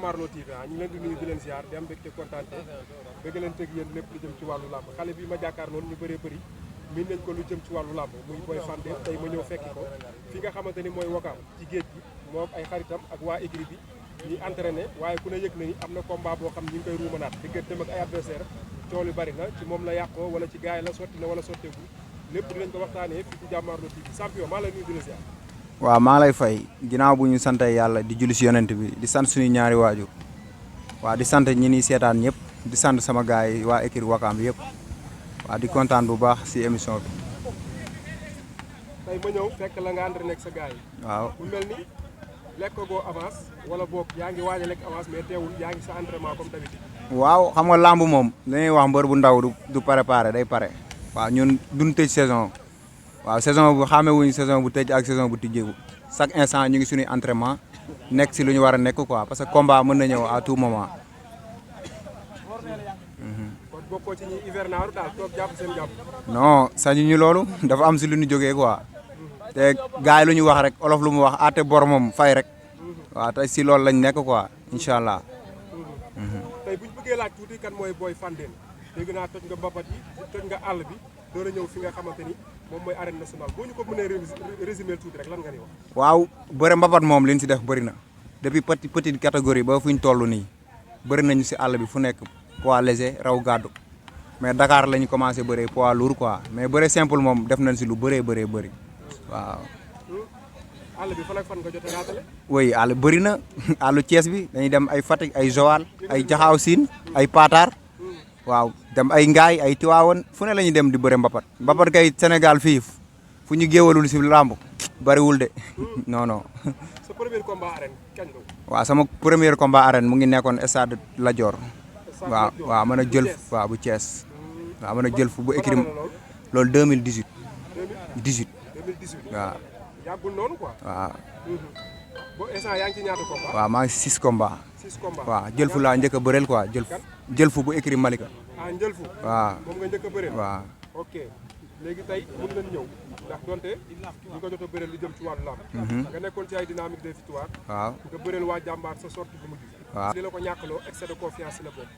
Jàmmaarloo TV ñu ngi leen di nuyu di leen ziar di am mbégte kontaante bëgg leen teg yéen lépp lu jëm ci wàllu làmb xale bi ma jàkkaar loolu ñu bëree bëri miin nañ ko lu jëm ci wàllu làmb muy Boy Fandène tey ma ñëw fekki ko fi nga xamante ni mooy Wakaam ci géej gi moom ay xaritam ak waa écurie bi ñuy entraîné waaye ku ne yëg na ni am na combat boo xam ñu ngi koy ruumanaat digganteem ak ay adversaire coow li bari na ci moom la yàqoo wala ci gaay la sotti na wala sotteegu lépp dinañ ko waxtaanee fii ci Jàmmaarloo TV champion maa lay nuyu di la ziar. waaw maa lay fay ginnaaw bu ñu sante yàlla di julli si yonent bi di sant suñu ñaari waajur waaw di sant ñi ni seetaan ñëpp di sant sama gars yi waa écurie Wakaam bi yëpp waaw di kontaan bu baax si émission bi. tey ma ñëw fekk la nga entraîné ak sa gars yi. waaw mu mel ni lekk goo avance wala boog yaa ngi waaj a lekk avance mais teewul yaa ngi sa entraînement comme d'habitude. waaw xam nga lamb moom dañuy wax mbër bu ndaw du préparé day pare. waaw ñun duñ tëj saison waaw saison bu xamee wuñu saison bu tëj ak saison bu tijjeeku chaque instant ñu ngi suñuy entraînement nekk si lu ñu war a nekk quoi parce que combat mën na ñëw à tout moment. kon bokkoo ci ñi hivernaaru daal toog jàpp seen jàpp. non sañu ñu loolu dafa am si lu ñu jógee quoi te gars yi lu ñu wax rek olof lu mu wax àtte bor moom fay rek waaw te si loolu lañ nekk quoi incha allah. tey bu ñu bëggee laaj tuuti kan mooy Boy Fandène dégg naa toj nga mbapat yi toj nga àll bi door a ñëw fi nga xamante ni moom mooy arène nationale boo ñu ko mënee résumer tuuti rek lan nga ni wax. waaw bëre mbapat moom li ñu si def bëri na depuis petite catégorie ba fu ñu toll nii bëri nañu si àll bi fu nekk poids léger raw gàddu mais Dakar la ñu commencé bëree poids lourd quoi mais bëre simple moom def nañ si lu bëree bëri waaw. àll bi fan ak fan nga jot a raatale. oui àll bëri na àllu Thiès bi dañuy dem ay Fatick ay Joal ay Jaxaaw Siin ay Patar waaw dem ay Ngaay ay Tiwaawan fu ne la ñuy dem di bëre mbapat kay Sénégal fii fu ñu géewalul si làmb bëriwul de non. sa premier combat arène kañ la. waaw sama premier combat arène mu ngi nekkoon stade Lat Dior. waaw mën a jël waaw bu Thiès. waaw mën a jël fu bu écrit loolu 2018. 2018 waaw. yàggul noonu quoi. waaw. boo instant yaa ngi ci ñaata combat. waaw maa ngi 6 combats. 6 combats waaw jël fu laa njëkk a bëreel quoi jël fu bu écrit Malika. ah njël fu. waaw moom nga njëkk a bëreel. waaw. ok léegi tey mën nañ ñëw ndax donte ñu ko jot a bëreel li jëm ci wàllu làmb. nga nekkoon ci ay dynamique de victoire. waaw nga bëreel waa jàmbaar sa sortie bu mujj. waaw li la ko ñàkkaloo excès de confiance la boobu.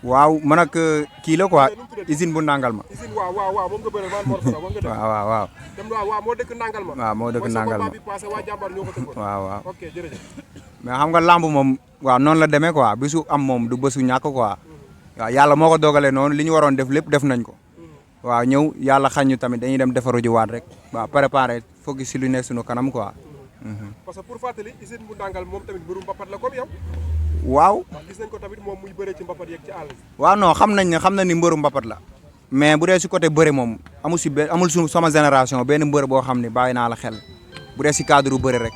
waaw man ak kii la quoi usine bu nangal ma. usine waaw moom nga bëreel Mor Fara moom nga def. waaw. dem waaw moo dëkk nangal ma. waaw moo dëkk nangal ma mooy sa combat bi passé waa jàmbaar ñoo ko tëggoon. waaw. ok jërëjëf. mais xam nga lamb moom waaw noonu la demee quoi bisu am moom du bésu ñàkk quoi. waaw yàlla moo ko dogalee noonu li ñu waroon def lépp def nañ ko. waaw ñëw yàlla xañ ñu tamit dañuy dem defaru ji waat rek. waaw préparé foog si lu nekk suñu kanam quoi. parce que pour fàttali usine bu nangal moom tamit mbëru mbapat la comme yow. waaw. gis nañ ko tamit moom muy bëree ci mbapat yeeg ci àll bi. waaw non xam na ni mbëru mbapat la mais bu dee si côté bëre moom amul su sama génération benn mbër boo xam ne bàyyi naa la xel bu dee si cadre bëre rek.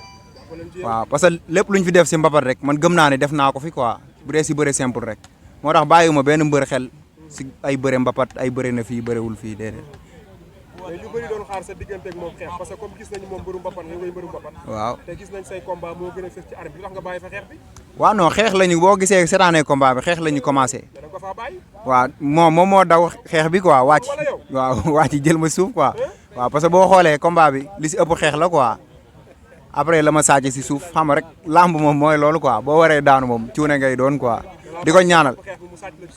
waaw parce que lépp lu ñu fi def si mbapat rek man gëm naa ne def naa ko fi quoi bu dee si bëre simple rek moo tax bàyyiwuma benn mbër xel si ay bëre mbapat ay bëre na fii bërewul fii déedéet. mais ñu bëri doon xaar sa diggante ak moom xeex parce que comme gis nañu moom mbëru mbapat nga ngay mbëru mbapat. waaw te gis nañ say combat moo gën a fës ci arène bi tax nga bàyyi fa xeex bi. waaw non xeex lañu boo gisee seetaanee combat bi xeex lañu commencé. da nga ko faa bàyyi. waaw moom moo daw xeex bi quoi wàcc. waaw wàcc jël ma suuf quoi. waaw parce que boo xoolee combat bi li si ëpp xeex la quoi après la ma sàcc si suuf xam nga rek lamb moom mooy loolu quoi boo waree daanu moom cuune ngay doon quoi di ko ñaanal.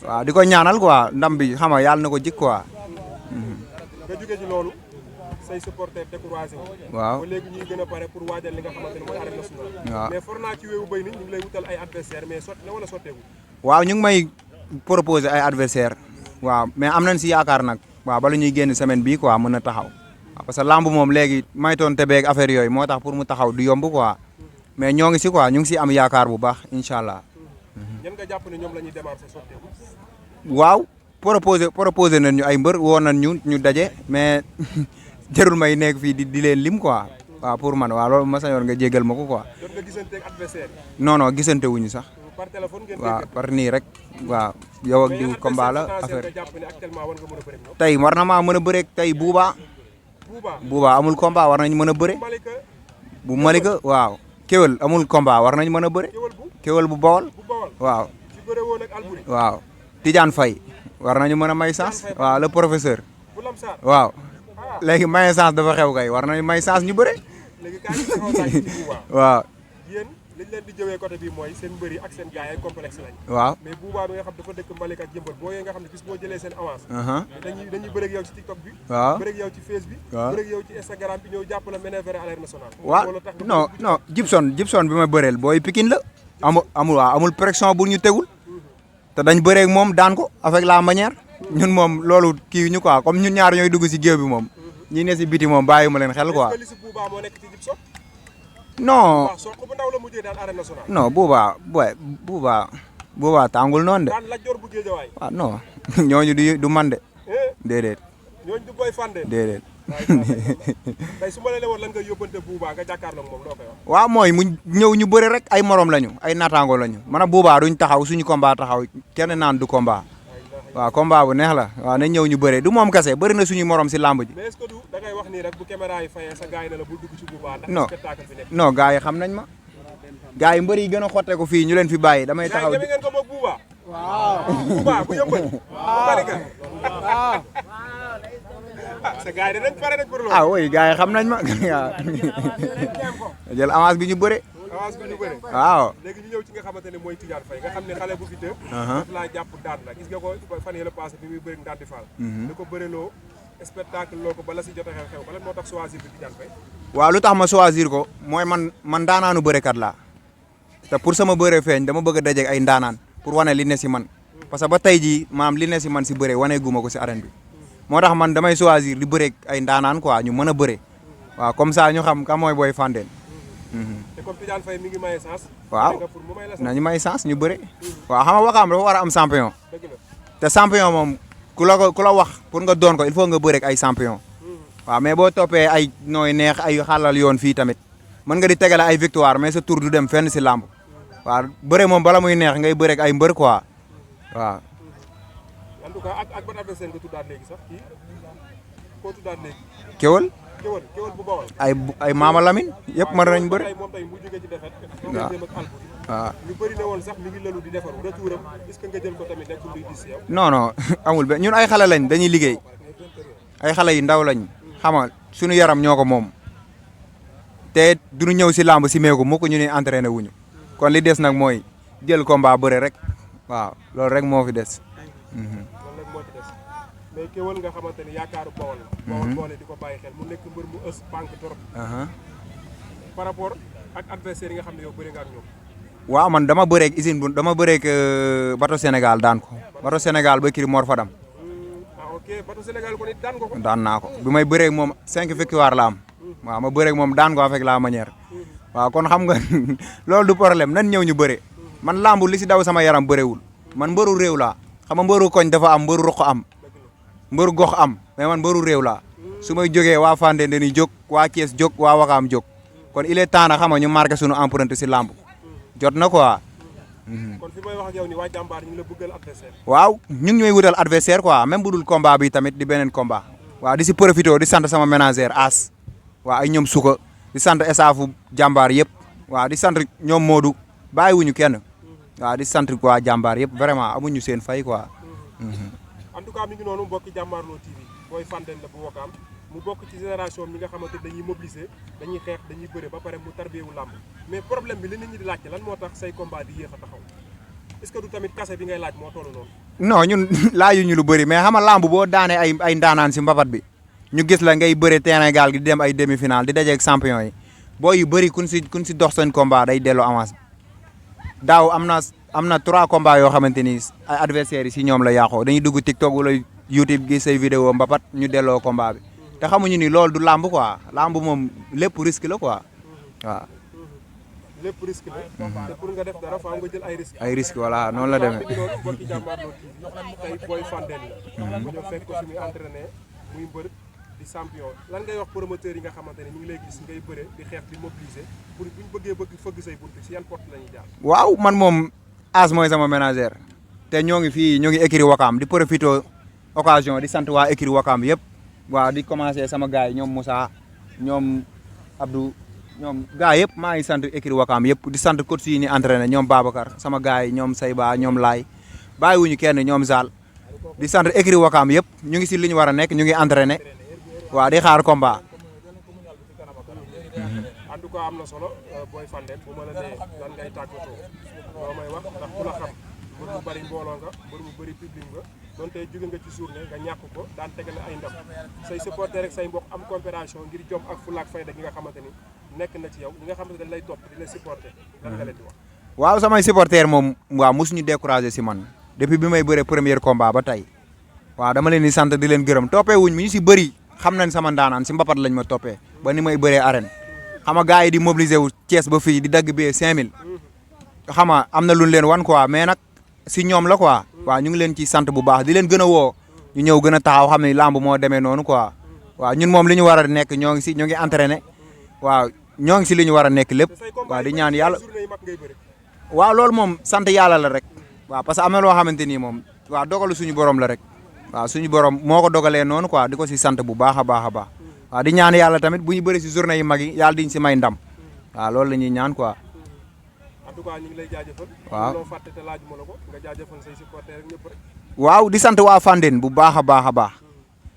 waaw di ko ñaanal quoi ndam bi xam nga yàlla na ko jik quoi. nga jóge ci loolu say supporter découragé waaw ba léegi ñuy gën a pare pour waajal li nga xamante ne mooy arène nationale. waaw mais for naa ci wéewu béy ni ñu ngi lay wutal ay adversaire mais sotti na wala sotteegu. waaw ñu ngi may proposer ay adversaire waaw mais am nañ si yaakaar nag waaw bala ñuy génn semaine bii quoi mën a taxaw waaw parce que lamb moom léegi maytoon tebeeg affaire yooyu moo tax pour mu taxaw du yomb quoi mais ñoo ngi si quoi ñu ngi si am yaakaar bu baax incha allah. ñan nga jàpp ne ñoom la ñuy démarrer sotteegu. waaw proposé nañ ñu ay mbër woo nañ ñu daje mais jarul may nekk fii di leen lim quoi waaw pour man waaw loolu ma sañoon nga jégal ma ko quoi. jot nga gisante ak adversaire yi. non gisante wuñu sax. par téléphone ngeen waaw par nii rek waaw yow ak diw combat la affaire tey war na maa mën a bëreeg tey buuba amul combat war nañ mën a bëre bu Malika waaw kéwél amul combat war nañ mën a bëre kéwél bu Bawol waaw waaw Tidiane Faye war nañu mën a may chance waaw le professeur waaw léegi maye chance dafa xew kay war nañu may chance ñu bëre waaw liñ leen di jëwee côté bi mooy seen mbëri ak seen gars ay complexe lañ. waaw mais Bouba bi nga xam dafa dëkk Malick ak Jëmbal boo yee nga xam ne bis boo jëlee seen avance. dañuy bëreeg yow ci TikTok bi. waaw bëreeg yow ci Face bi. waaw bëreeg yow ci Instagram bi ñëw jàpp la ménévere à l'air national. waaw non Gibson bi ma bëreel booy Pikine la. amul pression bu ñu tegul. te dañ bëreeg moom daan ko avec la manière. ñun moom loolu kii ñu quoi comme ñun ñaar ñooy dugg si géew bi moom. ñi ne si biti moom bàyyi ma leen xel quoi. est-ce que li si Bouba moo nekk ci Gibson. non waaw Sokh bu ndaw la mujjee daan arène nationale. non Bouba tàngul noonu de. daan la jor bu Géejawaay. waaw non ñooñu du man de. déedéet. ñooñu du Boy Fandé. déedéet. tey su ma la woon lan nga yóbbante Bouba nga jàkkaarloo ak moom loo koy wax. waaw mooy mu ñëw ñu bëri rek ay morom lañu ay naataango lañu man a Bouba duñ taxaw suñu combat taxaw kenn naan du combat. waaw combat bu neex la waaw nañ ñëw ñu bëre du moom kese bëri na suñu morom si làmb ji. mais est-ce que du da ngay wax nii rek bu caméra yi fayee sa gars yi ne la bul dugg ci Bouba ndax spectacle bi nekk. non gars yi xam nañ ma. gars yi mbëri yi gën a xotte ko fii ñu leen fi bàyyi damay taxaw. gars yi ngeen ko moog Bouba. waaw Bouba bu yëmbal. waaw waaw. sa gars yi dinañ pare rek pour loolu. ah oui gars yi xam nañ ma jël avance bi ñu bëre. avance bi ñu bëre. waaw. léegi ñu ñëw ci nga xamante ne mooy Tidiane Faye nga xam ne xale bu fi tëb. daf laa jàpp daan la gis nga ko fan yii la passé bi muy bëri Ndandi Fall. da ko bëreloo spectacle loo ko bala si jot a xew bala moo tax choisir bi Tidiane Faye. waaw lu tax ma choisir ko mooy man daanaanu bërekat laa te pour sama bëre feeñ dama bëgg a dajeeg ay ndaanaan pour wane li ne si man parce que ba tey jii maanaam li ne si man si bëre wane guma ko si arène bi moo tax man damay choisir di bëreeg ay ndaanaan quoi ñu mën a bëre waaw comme ça ñu xam ka mooy Boy Fandé. te comme Tidiane Faye mi ngi maye sens. waaw nañu may sens ñu bëre. waaw xam nga Wakaam dafa war a am champion. te champion moom ku la wax pour nga doon ko il faut nga bëreeg ay champion. waaw mais boo toppee ay nooy neex ay xalal yoon fii tamit mën nga di tegale ay victoire mais sa tour du dem fenn si làmb. waaw bëre moom bala muy neex ngay bëreeg ay mbër quoi waaw. en tout cas ak ban adversaire nga tuddaat léegi sax kii koo tuddaat léegi. Kéwal. Kéwal bu Bawol. ay Mama Lamine yëpp mën nañ bëre. moom tey mu jógee ci defet. waaw waaw. ñu bëri ne woon sax mi ngi lëlu di defar retouram est-ce que nga jël ko tamit nekkul luy dis yow. non amul benn ñun ay xale lañ dañuy liggéey ay xale yu ndaw lañ xam nga suñu yaram ñoo ko moom te duñu ñëw si làmb si meeku mukk ñu ne entraîné wuñu kon li des nag mooy jël combat bëre rek waaw loolu rek moo fi des. loolu rek moo ci des mais Kéwal nga xamante ni yaakaaru Bawol la. Bawol boole di ko bàyyi xel mu nekk mbër mu ës pànk trop. par rapport ak adversaire yi nga xam ne yow bëri nga ak ñoom. waaw man dama bëreeg usine bu dama bëreeg bateau Sénégal daan ko bateau Sénégal ba kii Mor Fadam. ok bateau Sénégal kon it daan ko ko. daan naa ko bi may bëreeg moom 5 victoire la am. waaw ma bëreeg moom daan ko avec la manière. waaw kon xam nga loolu du problème nan ñëw ñu bëre. man lambu li si daw sama yaram bërewul man mbëru réew laa xam nga mbëru koñ dafa am mbëru roq am mbëru gox am mais man mbëru réew laa su may jógee waa Fandé dañuy jóg waa Thiès jóg waa Wakaam jóg kon il est temps na xam nga ñu marqué suñu empreinte si lamb jot na quoi. kon fi may wax ak yow ni waa jàmbaar ñu ngi la bëggal adversaire. waaw ñu ngi ñooy wutal adversaire quoi même bu dul combat bi tamit di beneen combat. waaw di si profité di sant sama ménagère As waaw ay ñoom suka di sant estaafu jàmbaar yëpp waaw di sant ñoom Modou bàyyiwuñu kenn waaw di sant waa jàmbaar yëpp vraiment amuñu seen fay quoi. en tout cas mi ngi noonu mbokki Jàmbaarloo TV Boy Fandé la bu Wakaam mu bokk ci génération mi nga xamante dañuy mobiliser dañuy xeex dañuy bëre ba pare mu tarbiyewu làmb mais problème bi li nit ñi di laajte lan moo tax say combat di yéex a taxaw est-ce que du tamit kase bi ngay laaj moo toll noonu. non ñun laajuñu lu bëri mais xam nga làmb boo daanee ay ndaanaan si mbapat bi ñu gis la ngay bëre terrain gaal gi di dem ay demi-finale di dajeeg champion yi boo yu bëri kun si dox seen combat day delloo avance daaw am na 3 combats yoo xamante ni ay adversaires yi si ñoom la yàqoo dañuy dugg TikTok wala YouTube gis say vidéo mbapat ñu delloo combat bi te xamuñu ni loolu du làmb quoi làmb moom lépp risque la quoi waaw. lépp risque la. te pour nga def dara faaw nga jël ay risques. ay risques voilà noonu la demee. mbokki Jàmbaarloo TV tey Boy Fandé la. mu ñëw fekk ko fi muy entraîné muy mbër di champion lan ngay wax promoteurs yi nga xamante ne ñu ngi lay gis ngay bëre di xeex di mobiliser pour buñ bëgg fëgg say buntu si yan porte la ñuy jaar. waaw man moom As mooy sama ménagère te ñoo ngi fii ñoo ngi écurie Wakaam di profité occasion di sant waa écurie Wakaam yëpp waaw di commencé sama gars yi ñoom Moussa ñoom Abdou ñoom gars yëpp maa ngi sant écurie Wakaam yëpp di sant coach yi ni entraîné ñoom Babacar sama gars yi ñoom Sayba ñoom Laay bàyyiwuñu kenn ñoom Zal di sant écurie Wakaam yëpp ñu ngi si li ñu war a nekk ñu ngi entraîné waaw di xaar combat en tout cas am na solo Boy Fandène bu ma la nee lan ngay tàggatoo loo may wax ndax ku la xam mbër mu bëri mbooloo nga mbër mu bëri public nga doon tey jóge nga ci journée nga ñàkk ko daan tegale ay ndam say supporter rek say mbokk am coopération ngir jom ak fulla ak fayda gi nga xamante ni nekk na ci yow ñi nga xamante dañ lay topp di la supporter lan nga leen di wax. waaw samay supporter moom waaw mosuñu découragé si man depuis bi may bëree premier combat ba tey waaw dama leen di sant di leen gërëm toppee wuñ mi ñu si bëri xam nañ sama ndaanaan si mbapat lañ ma toppee ba ni may bëree arène xam nga gars yi di mobiliser wu Thiès ba fii di dagg bee 5000 xam nga am na luñ leen wan quoi mais nag si ñoom la quoi waaw ñu ngi leen ci sant bu baax di leen gën a woo ñu ñëw gën a taxaw xam ne lamb moo demee noonu quoi waaw ñun moom li ñu war a nekk ñoo ngi entraîné waaw ñoo ngi si li ñu war a nekk lépp waaw di ñaan yàlla waaw loolu moom sant yàlla la rek waaw parce que am na loo xamante ni moom waaw dogalu suñu borom la rek waaw suñu borom moo ko dogalee noonu quoi di ko si sant bu baax a baax a baax waaw di ñaan yàlla tamit bu ñu bëri si journée yu mag yi yàlla diñ si may ndam waaw loolu la ñuy ñaan quoi. en tout cas ñu ngi lay jaajëfal. waaw loo fàtte te laajuma la ko nga jaajëfal say supporters rek ñëpp rek. waaw di sant waa Fandène bu baax a baax a baax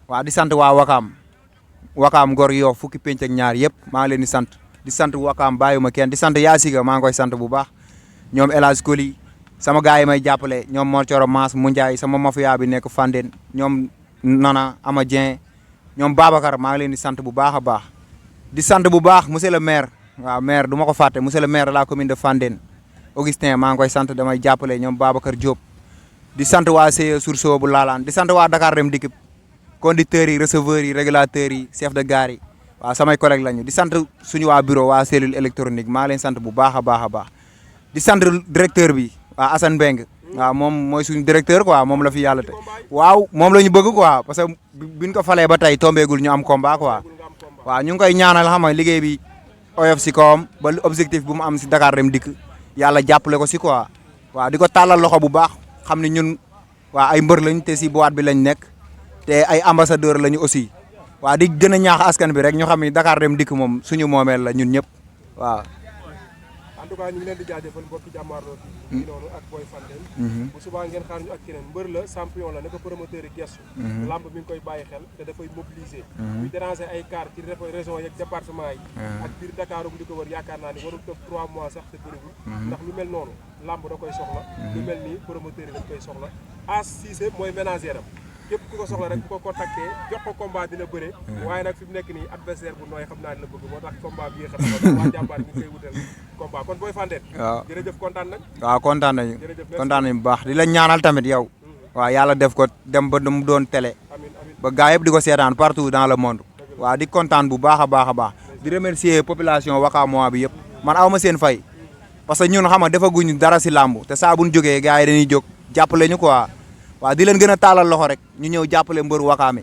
waaw di sant waa Wakaam Ngor Yoff fukki penc ak ñaar yëpp maa ngi leen di sant Wakaam bàyyuma kenn di sant Yaasiga maa ngi koy sant bu baax ñoom El Hadj Koli sama gars yi may jàppale ñoom Mor Coro Maas mu Ndiaye sama mafia bi nekk Fandène ñoom Nana Ama Dieng ñoom Babacar maa ngi leen di sant bu baax a baax di sant bu baax monsieur le maire waaw maire du ma ko fàtte monsieur le maire de la commune de Fandène Augustin maa ngi koy sant damay jàppale ñoom Babacar Diop di sant waa CE Sourceau bu Laalaan di sant waa Dakar Dem Dikk conducteurs yi receveurs yi régulateurs yi chef de gare yi waaw samay collègues lañu di sant suñu waa bureau waa cellule électronique maa leen sant bu baax a baax a baax di sant directeur bi waa Assane Mbeng waaw moom mooy suñu directeur quoi moom la fi yàlla te waaw moom la ñu bëgg quoi parce que biñ ko falee ba tey tombeegul ñu am combat quoi waaw ñu ngi koy ñaanal xam nga liggéey bi oyof si kawam ba objectif bu mu am si Dakar Dem Dikk yàlla jàppale ko si quoi waaw di ko tàllal loxo bu baax xam ne ñun waa ay mbër lañ te si boîte bi lañ nekk te ay ambassadeur lañu aussi waaw di gën a ñaax askan bi rek ñu xam ne Dakar Dem Dikk moom suñu moomeel la ñun ñëpp waaw. en tout cas ñu ngi leen di jaajëfal mbokki jàmmaarloo bi ñu noonu ak Boy Fandène bu subaa ngeen xaar ñu ak keneen mbër la champion la ne ko promoteur yi gestu lamb mi ngi koy bàyyi xel te dafay mobiliser muy déranger ay car ci région yeeg département yi ak biir Dakar li ko wër yaakaar naa ni warul toog 3 mois sax te bëriwul ndax lu mel noonu lamb da koy soxla lu mel nii promoteur yi dañ koy soxla As Cissé mooy ménagère am képp ku ko soxla rek bu ko contacté jox ko combat dina bëre waaye nag fi mu nekk nii adversaire bu nooy xam naa dina bëgg moo tax combat bi xam na waa jàmbaar ñu koy wutal combat kon Boy Fandène waaw jërëjëf kontaan nañ waaw kontaan nañu bu baax di la ñaanal tamit yow waaw yàlla def ko dem ba mu doon télé ba gaa yëpp di ko seetaan partout dans le monde waaw di kontaan bu baax a baax a baax di remercier population Wakamois bi yëpp man aw ma seen fay parce que ñun xam nga defaguñu dara si làmb te saa bu ñu jógee gars yi dañuy jóg jàppale ñu quoi waaw di leen gën a taalal loxo rek ñu ñëw jàppale mbër Wakaam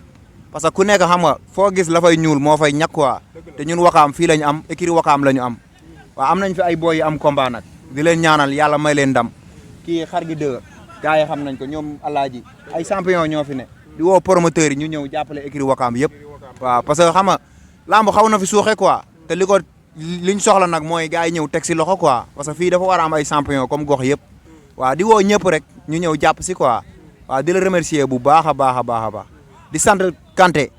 parce que ku nekk xam nga foo gis la fay ñuul moo fay ñàkk quoi te ñun Wakaam fii la ñu am écurie Wakaam la ñu am waaw am nañ fi ay boy yi am combat nag di leen ñaanal yàlla may leen ndam kii xar gi dëgg gars yi xam nañ ko ñoom alaaji ay champion ñoo fi ne di woo promoteurs yi ñu ñëw jàppale écurie Wakaam yëpp waaw parce que xam nga lamb xaw na fi suuxe quoi te liñ soxla nag mooy gars yi ñëw teg si loxo quoi parce que fii dafa war a am ay champion comme gox yëpp waaw di woo ñëpp rek ñu ñëw jàpp si quoi waaw di la remercier bu baax a baax a baax a baax di sant Kanté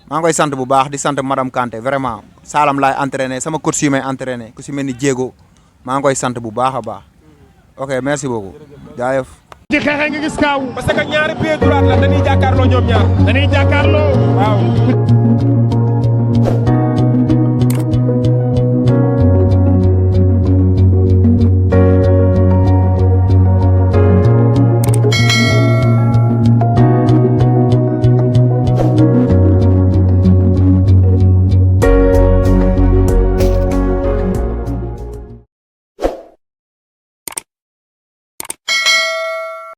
maa ngi koy sant bu baax di sant madame Kanté vraiment Salam laay entraîné sama coach yi may entraîné ku si mel ni Diego maa ngi koy sant bu baax a baax ok merci beaucoup jaayëf ci xeexe nga gis kaaw parce que ñaari pied droit la dañuy jàkkaarloo ñoom ñaar waaw